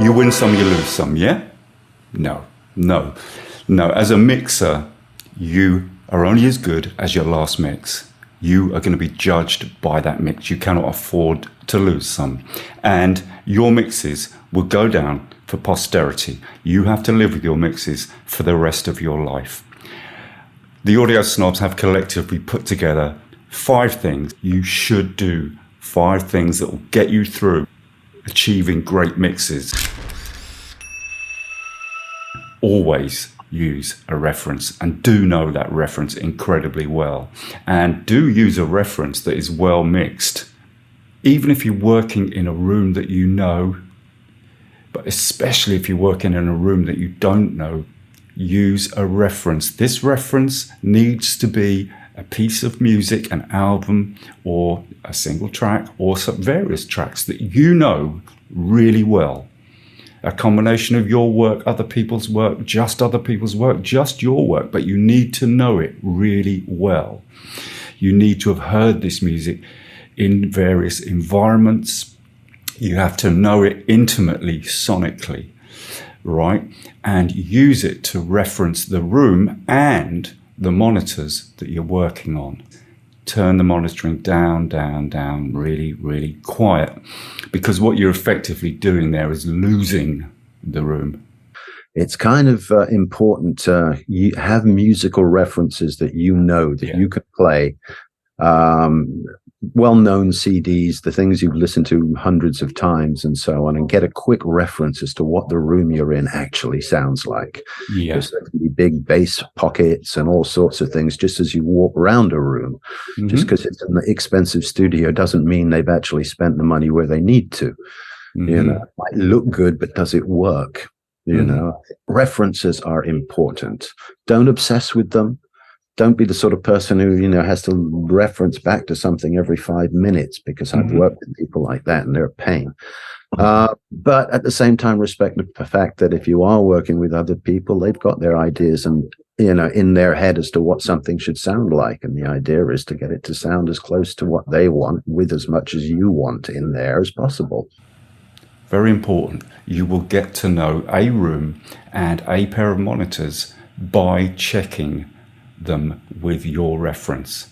You win some, you lose some, yeah? No. As a mixer, you are only as good as your last mix. You are going to be judged by that mix. You cannot afford to lose some. And your mixes will go down for posterity. You have to live with your mixes for the rest of your life. The Audio Snobs have collectively put together 5 things you should do, 5 things that will get you through achieving great mixes. Always use a reference, and do know that reference incredibly well. And do use a reference that is well mixed. Even if you're working in a room that you know, but especially if you're working in a room that you don't know, use a reference. This reference needs to be a piece of music, an album, or a single track, or some various tracks that you know really well. A combination of your work, other people's work, just other people's work, just your work, but you need to know it really well. You need to have heard this music in various environments. You have to know it intimately, sonically, right? And use it to reference the room and the monitors that you're working on. Turn the monitoring down, really, really quiet. Because what you're effectively doing there is losing the room. It's kind of important to have musical references that you know, that you can play. Well-known CDs, the things you've listened to hundreds of times and so on, and get a quick reference as to what the room you're in actually sounds like. Yeah. Because there can be big bass pockets and all sorts of things just as you walk around a room. Mm-hmm. Just because it's an expensive studio doesn't mean they've actually spent the money where they need to. Mm-hmm. You know, it might look good, but does it work? You know, references are important. Don't obsess with them. Don't be the sort of person who, you know, has to reference back to something every 5 minutes, because I've worked with people like that and they're a pain. But at the same time, respect the fact that if you are working with other people, they've got their ideas and, you know, in their head as to what something should sound like. And the idea is to get it to sound as close to what they want with as much as you want in there as possible. Very important. You will get to know a room and a pair of monitors by checking them with your reference.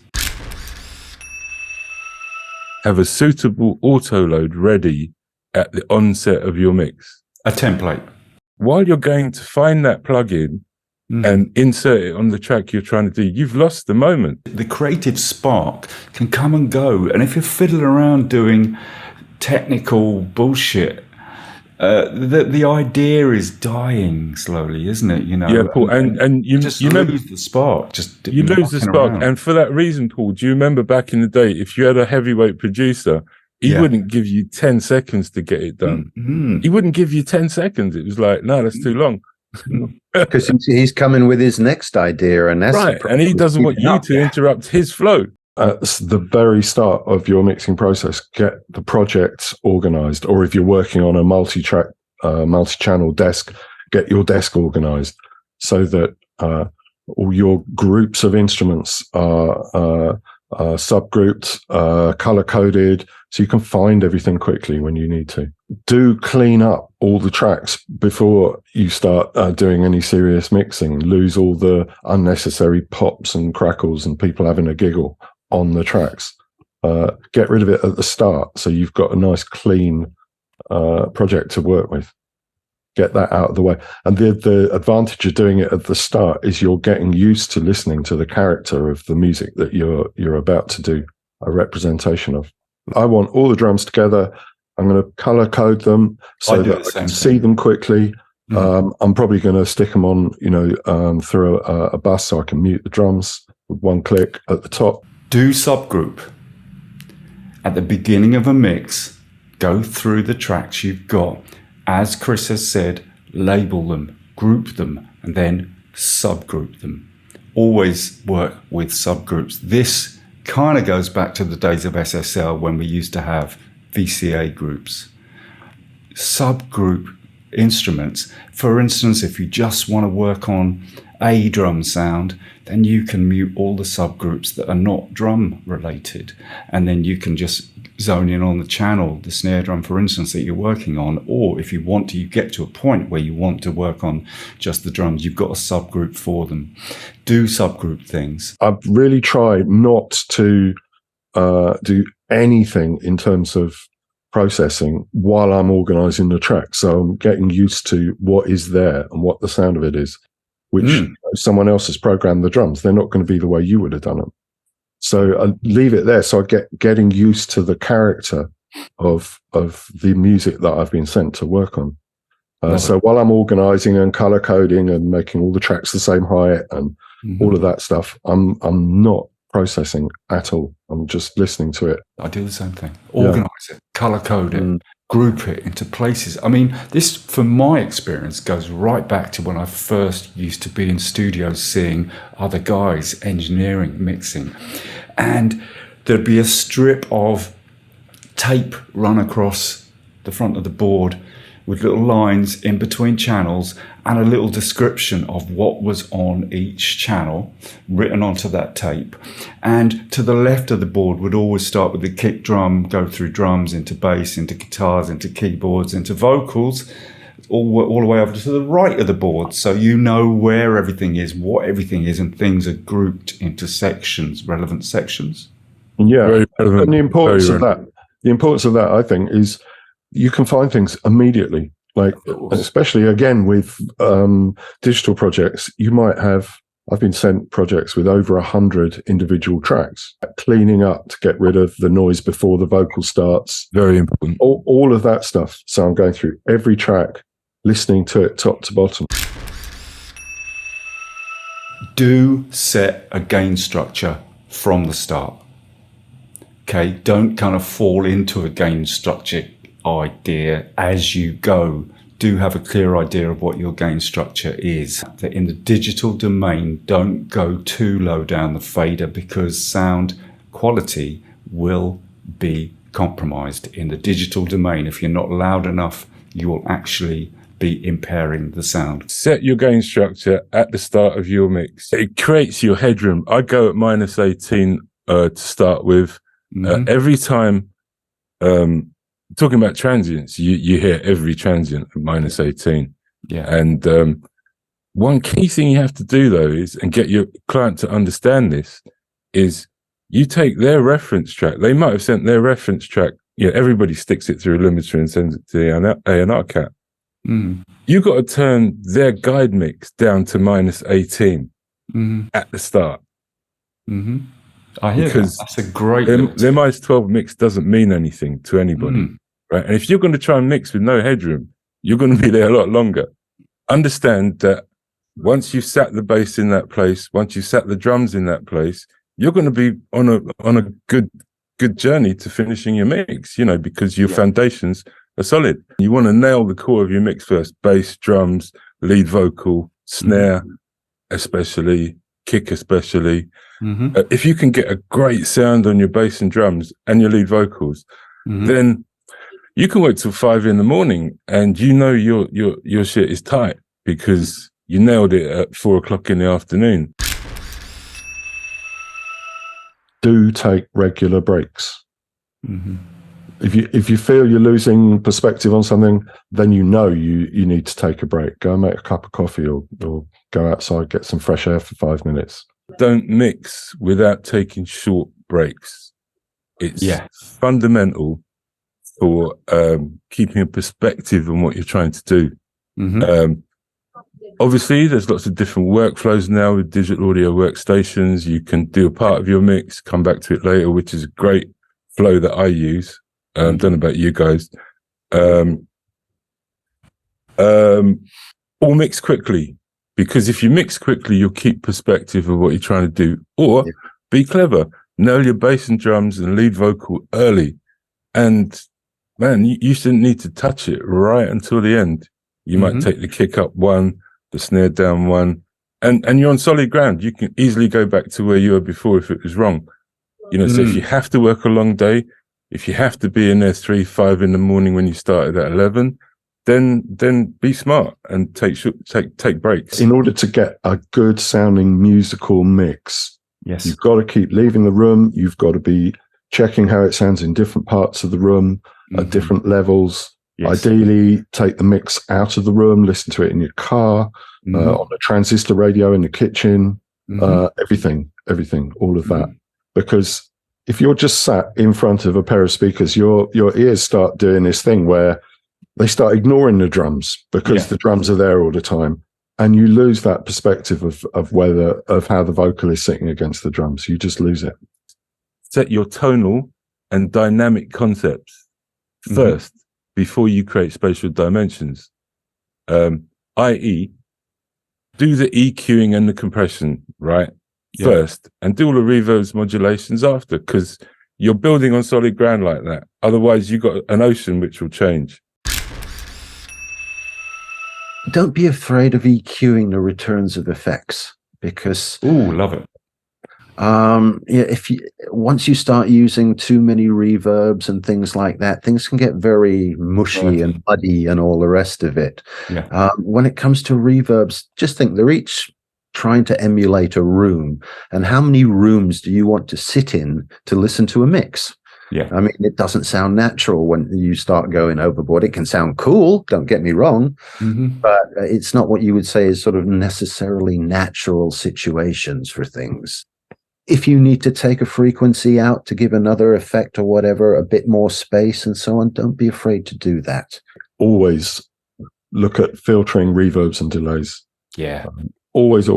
Have a suitable auto-load ready at the onset of your mix. A template. While you're going to find that plugin and insert it on the track you're trying to do, you've lost the moment. The creative spark can come and go, and if you're fiddling around doing technical bullshit, the idea is dying slowly, isn't it? You know, yeah, Paul, and you just remember, lose the spark. You lose the spark, around. And for that reason, Paul, do you remember back in the day, if you had a heavyweight producer, he wouldn't give you 10 seconds to get it done. Mm-hmm. He wouldn't give you 10 seconds. It was like, no, that's too long. Because he's coming with his next idea, and that's right, and he doesn't want you to interrupt his flow. At the very start of your mixing process, get the projects organized. Or if you're working on a multi-track, multi-channel desk, get your desk organized so that all your groups of instruments are subgrouped, color-coded, so you can find everything quickly when you need to. Do clean up all the tracks before you start doing any serious mixing. Lose all the unnecessary pops and crackles and people having a giggle on the tracks. Get rid of it at the start so you've got a nice clean project to work with. Get that out of the way. And the advantage of doing it at the start is you're getting used to listening to the character of the music that you're about to do a representation of. I want all the drums together. I'm going to color code them so that I can see them quickly. I'm probably going to stick them on, through a bus so I can mute the drums with one click at the top. Do subgroup. At the beginning of a mix, go through the tracks you've got. As Chris has said, label them, group them, and then subgroup them. Always work with subgroups. This kind of goes back to the days of SSL when we used to have VCA groups. Subgroup instruments. For instance, if you just want to work on a drum sound, then you can mute all the subgroups that are not drum related, and then you can just zone in on the channel, the snare drum, for instance, that you're working on, or if you want to, you get to a point where you want to work on just the drums, you've got a subgroup for them. Do subgroup things. I've really tried not to do anything in terms of processing while I'm organizing the track. So I'm getting used to what is there and what the sound of it is, which someone else has programmed the drums. They're not going to be the way you would have done them. So I leave it there. So I getting used to the character of the music that I've been sent to work on. So while I'm organizing and color coding and making all the tracks the same height and all of that stuff, I'm not processing at all. I'm just listening to it. I do the same thing. Organize it, color code it, group it into places. I mean, this, from my experience, goes right back to when I first used to be in studios seeing other guys engineering, mixing. And there'd be a strip of tape run across the front of the board with little lines in between channels and a little description of what was on each channel written onto that tape. And to the left of the board would always start with the kick drum, go through drums, into bass, into guitars, into keyboards, into vocals, all the way over to the right of the board. So you know where everything is, what everything is, and things are grouped into sections, relevant sections. Yeah, and the importance of that, I think, is you can find things immediately. Like, especially again with digital projects, you might have, I've been sent projects with over 100 individual tracks, cleaning up to get rid of the noise before the vocal starts. Very important. All of that stuff. So I'm going through every track, listening to it top to bottom. Do set a gain structure from the start. Okay, don't kind of fall into a gain structure idea as you go. Do have a clear idea of what your gain structure is. That in the digital domain, don't go too low down the fader, because sound quality will be compromised in the digital domain. If you're not loud enough, you will actually be impairing the sound. Set your gain structure at the start of your mix. It creates your headroom. I go at -18 to start with. Every time, talking about transients, you hear every transient at -18. Yeah. And one key thing you have to do, though, is, and get your client to understand this, is you take their reference track. They might have sent their reference track. Everybody sticks it through a limiter and sends it to the A&R cat. You got to turn their guide mix down to -18 at the start. I hear that. That's a great. Their -12 mix doesn't mean anything to anybody, right? And if you're going to try and mix with no headroom, you're going to be there a lot longer. Understand that once you've sat the bass in that place, once you've sat the drums in that place, you're going to be on a good journey to finishing your mix. Because your foundations are solid. You want to nail the core of your mix first: bass, drums, lead vocal, snare, especially kick, especially. If you can get a great sound on your bass and drums and your lead vocals, then you can work till 5 a.m. and your shit is tight because you nailed it at 4 o'clock in the afternoon. Do take regular breaks. If you feel you're losing perspective on something, then you need to take a break. Go and make a cup of coffee or go outside, get some fresh air for 5 minutes. Don't mix without taking short breaks. It's fundamental for keeping a perspective on what you're trying to do. Obviously, there's lots of different workflows now with digital audio workstations. You can do a part of your mix, come back to it later, which is a great flow that I use. Don't know about you guys. Or mix quickly. Because if you mix quickly, you'll keep perspective of what you're trying to do. Or be clever. Nail your bass and drums and lead vocal early. And, man, you shouldn't need to touch it right until the end. You might take the kick up 1, the snare down 1, and you're on solid ground. You can easily go back to where you were before if it was wrong. So if you have to work a long day, if you have to be in there 3, 5 in the morning when you started at 11, then be smart and take breaks. In order to get a good sounding musical mix, yes, you've got to keep leaving the room. You've got to be checking how it sounds in different parts of the room at different levels. Yes. Ideally, take the mix out of the room, listen to it in your car, on a transistor radio in the kitchen, everything, all of that. Because if you're just sat in front of a pair of speakers, your ears start doing this thing where they start ignoring the drums because the drums are there all the time. And you lose that perspective of how the vocal is sitting against the drums. You just lose it. Set your tonal and dynamic concepts first before you create spatial dimensions. I.e., do the EQing and the compression, right? First, and do all the reverbs, modulations after, because you're building on solid ground like that. Otherwise, you've got an ocean which will change. Don't be afraid of EQing the returns of effects, because love it. Once you start using too many reverbs and things like that, things can get very mushy and muddy and all the rest of it. When it comes to reverbs, just think they're each trying to emulate a room, and how many rooms do you want to sit in to listen to a mix? I mean, it doesn't sound natural when you start going overboard. It can sound cool, don't get me wrong, but it's not what you would say is sort of necessarily natural situations for things. If you need to take a frequency out to give another effect or whatever, a bit more space and so on, don't be afraid to do that. Always look at filtering reverbs and delays. Always.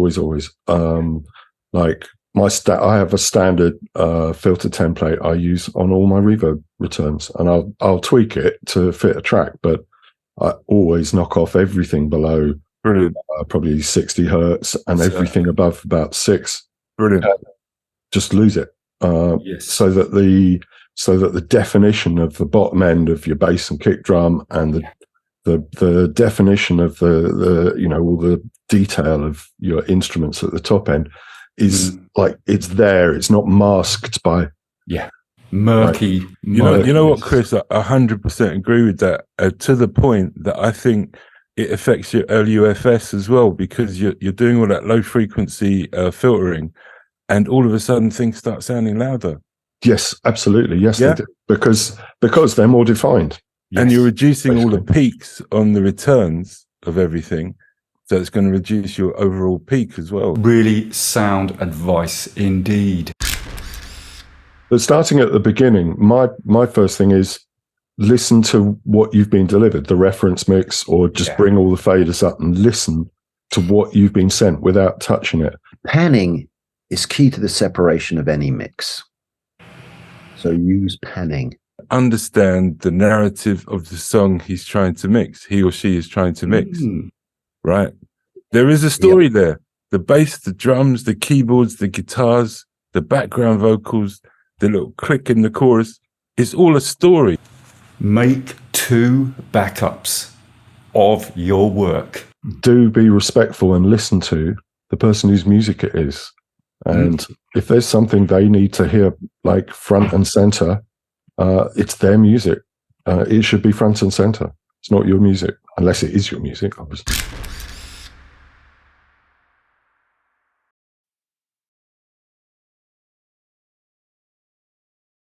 Like I have a standard filter template I use on all my reverb returns, and I'll tweak it to fit a track, but I always knock off everything below probably 60 hertz and everything above about 6. Just lose it. So that the definition of the bottom end of your bass and kick drum and the definition of the all the detail of your instruments at the top end is like it's there. It's not masked by murky. You know what, Chris? I 100% agree with that. To the point that I think it affects your LUFS as well, because you're doing all that low frequency filtering, and all of a sudden things start sounding louder. Yes, absolutely. Yes, they do. Because they're more defined. And you're reducing all the peaks on the returns of everything. So it's going to reduce your overall peak as well. Really sound advice indeed. But starting at the beginning, my first thing is listen to what you've been delivered, the reference mix, or just bring all the faders up and listen to what you've been sent without touching it. Panning is key to the separation of any mix. So use panning. Understand the narrative of the song he or she is trying to mix. Right? There is a story there. The bass, the drums, the keyboards, the guitars, the background vocals, the little click in the chorus. It's all a story. Make 2 backups of your work. Do be respectful and listen to the person whose music it is. And if there's something they need to hear, like front and center, it's their music. It should be front and center. It's not your music, unless it is your music, obviously.